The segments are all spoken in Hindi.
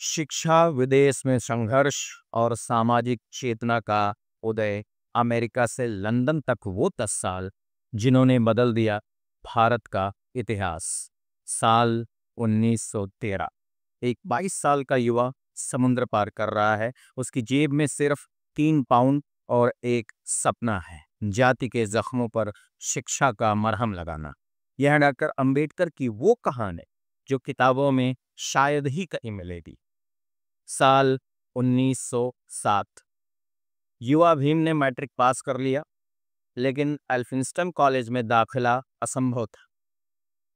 शिक्षा, विदेश में संघर्ष और सामाजिक चेतना का उदय। अमेरिका से लंदन तक वो 10 साल जिन्होंने बदल दिया भारत का इतिहास। साल 1913। एक 22 साल का युवा समुद्र पार कर रहा है। उसकी जेब में सिर्फ 3 पाउंड और एक सपना है, जाति के जख्मों पर शिक्षा का मरहम लगाना। यह डॉक्टर अंबेडकर की वो कहानी जो किताबों में शायद ही कहीं मिलेगी। साल 1907। युवा भीम ने मैट्रिक पास कर लिया, लेकिन एल्फिंस्टन कॉलेज में दाखिला असंभव था।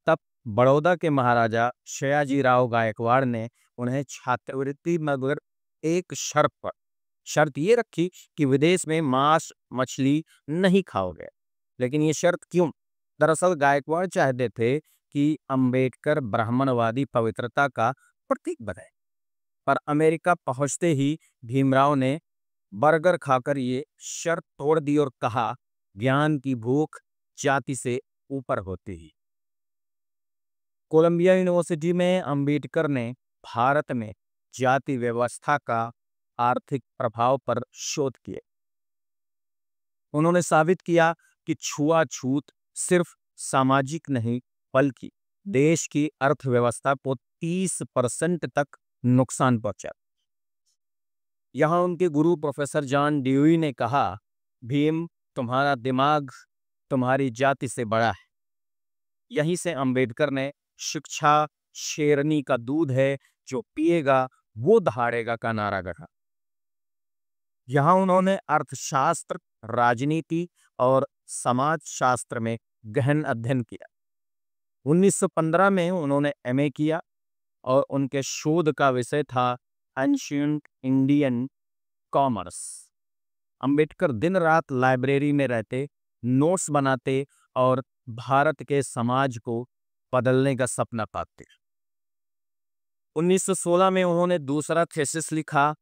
तब बड़ौदा के महाराजा सयाजी राव गायकवाड़ ने उन्हें छात्रवृत्ति, मगर एक शर्त ये रखी कि विदेश में मांस मछली नहीं खाओगे। लेकिन ये शर्त क्यों? दरअसल गायकवाड़ चाहते थे कि अंबेडकर ब्राह्मणवादी पवित्रता का प्रतीक बने। पर अमेरिका पहुंचते ही भीमराव ने बर्गर खाकर ये शर्त तोड़ दी और कहा, ज्ञान की भूख जाति से ऊपर होती है। कोलंबिया यूनिवर्सिटी में अंबेडकर ने भारत में जाति व्यवस्था का आर्थिक प्रभाव पर शोध किए। उन्होंने साबित किया कि छुआछूत सिर्फ सामाजिक नहीं, बल्कि देश की अर्थव्यवस्था को 30% तक नुकसान पहुंचा। यहां उनके गुरु प्रोफेसर जॉन ड्यूई ने कहा, भीम, तुम्हारा दिमाग तुम्हारी जाति से बड़ा है। यहीं से अंबेडकर ने शिक्षा शेरनी का दूध है, जो पिएगा वो दहाड़ेगा का नारा गढ़ा। यहां उन्होंने अर्थशास्त्र, राजनीति और समाजशास्त्र में गहन अध्ययन किया। 1915 में उन्होंने एमए किया और उनके शोध का विषय था एंशिएंट इंडियन कॉमर्स। अंबेडकर दिन रात लाइब्रेरी में रहते, नोट्स बनाते और भारत के समाज को बदलने का सपना पाते। 1916 में उन्होंने दूसरा थीसिस लिखा,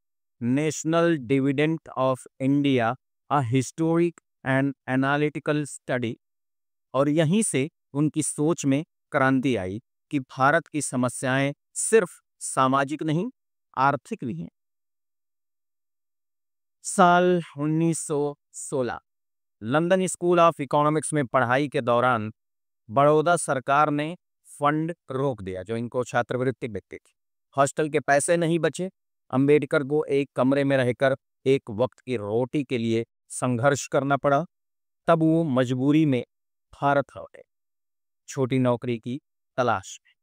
national dividend of India, a historic and analytical study. और यहीं से उनकी सोच में क्रांति आई कि भारत की समस्याएं सिर्फ सामाजिक नहीं, आर्थिक भी हैं। साल 1916। लंदन स्कूल ऑफ इकोनॉमिक्स में पढ़ाई के दौरान बड़ौदा सरकार ने फंड रोक दिया जो इनको छात्रवृत्ति देती थी। हॉस्टल के पैसे नहीं बचे। अंबेडकर को एक कमरे में रहकर एक वक्त की रोटी के लिए संघर्ष करना पड़ा। तब वो मजबूरी में भारत लौटे, छोटी नौकरी की तलाश में।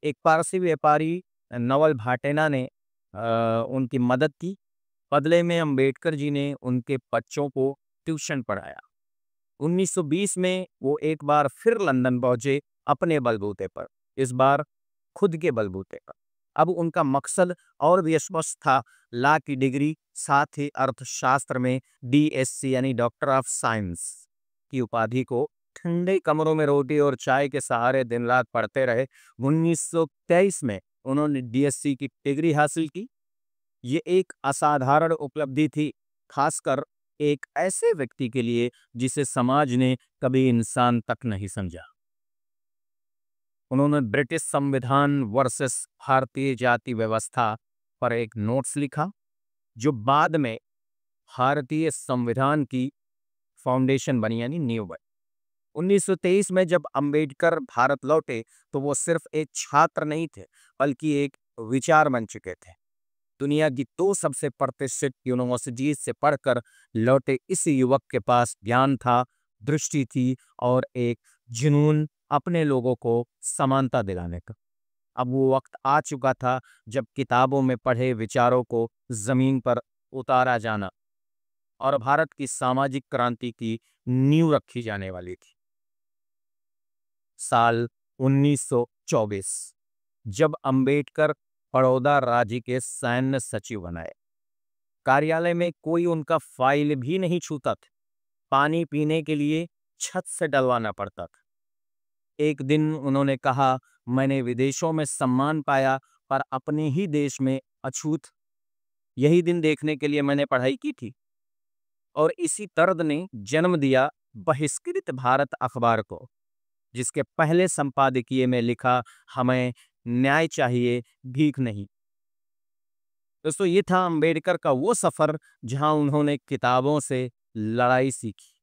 एक पारसी व्यापारी नवल भाटेना ने उनकी मदद की। बदले में अंबेडकर जी ने उनके बच्चों को ट्यूशन पढ़ाया। 1920 में वो एक बार फिर लंदन पहुंचे, अपने बलबूते पर, इस बार खुद के बलबूते पर। अब उनका मकसद और भी स्पष्ट था, लॉ की डिग्री, साथ ही अर्थशास्त्र में डीएससी यानी डॉक्टर ऑफ साइंस की उपाधि को। ठंडे कमरों में रोटी और चाय के सहारे दिन रात पढ़ते रहे। 1923 में उन्होंने डीएससी की डिग्री हासिल की। ये एक असाधारण उपलब्धि थी, खासकर एक ऐसे व्यक्ति के लिए जिसे समाज ने कभी इंसान तक नहीं समझा। उन्होंने ब्रिटिश संविधान वर्सेस भारतीय जाति व्यवस्था पर एक नोट्स लिखा, जो बाद में भारतीय संविधान की फाउंडेशन बनी, यानी नींव बनी। 1923 में जब अंबेडकर भारत लौटे तो वो सिर्फ एक छात्र नहीं थे, बल्कि एक विचार बन चुके थे। दुनिया की 2 सबसे प्रतिष्ठित यूनिवर्सिटीज से पढ़कर लौटे इस युवक के पास ज्ञान था, दृष्टि थी और एक जुनून अपने लोगों को समानता दिलाने का। अब वो वक्त आ चुका था जब किताबों में पढ़े विचारों को जमीन पर उतारा जाना और भारत की सामाजिक क्रांति की नींव रखी जाने वाली थी। साल 1924। जब अंबेडकर बड़ौदा राज्य के सैन्य सचिव बनाए, कार्यालय में कोई उनका फाइल भी नहीं छूता था। पानी पीने के लिए छत से डलवाना पड़ता था। एक दिन उन्होंने कहा, मैंने विदेशों में सम्मान पाया पर अपने ही देश में अछूत। यही दिन देखने के लिए मैंने पढ़ाई की थी। और इसी दर्द ने जन्म दिया बहिष्कृत भारत अखबार को, जिसके पहले संपादकीय में लिखा, हमें न्याय चाहिए, भीख नहीं। दोस्तों ये था अंबेडकर का वो सफर जहां उन्होंने किताबों से लड़ाई सीखी।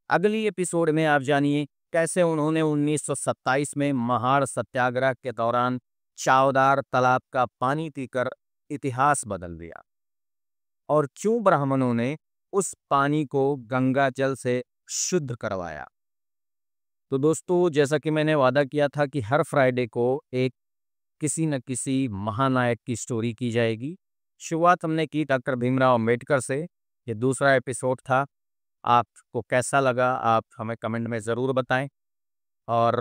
अगली एपिसोड में आप जानिए कैसे उन्होंने 1927 में महार सत्याग्रह के दौरान चावदार तालाब का पानी पीकर इतिहास बदल दिया और क्यों ब्राह्मणों ने उस पानी को गंगा जल से शुद्ध करवाया। तो दोस्तों जैसा कि मैंने वादा किया था कि हर फ्राइडे को एक किसी न किसी महानायक की स्टोरी की जाएगी। शुरुआत हमने की डॉक्टर भीमराव अंबेडकर से। ये दूसरा एपिसोड था। आपको कैसा लगा आप हमें कमेंट में ज़रूर बताएं। और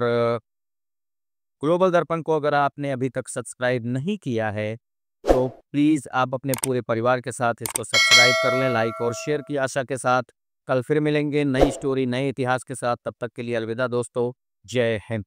ग्लोबल दर्पण को अगर आपने अभी तक सब्सक्राइब नहीं किया है तो प्लीज़ आप अपने पूरे परिवार के साथ इसको सब्सक्राइब कर लें, लाइक और शेयर की आशा के साथ। कल फिर मिलेंगे नई स्टोरी नए इतिहास के साथ। तब तक के लिए अलविदा दोस्तों। जय हिंद।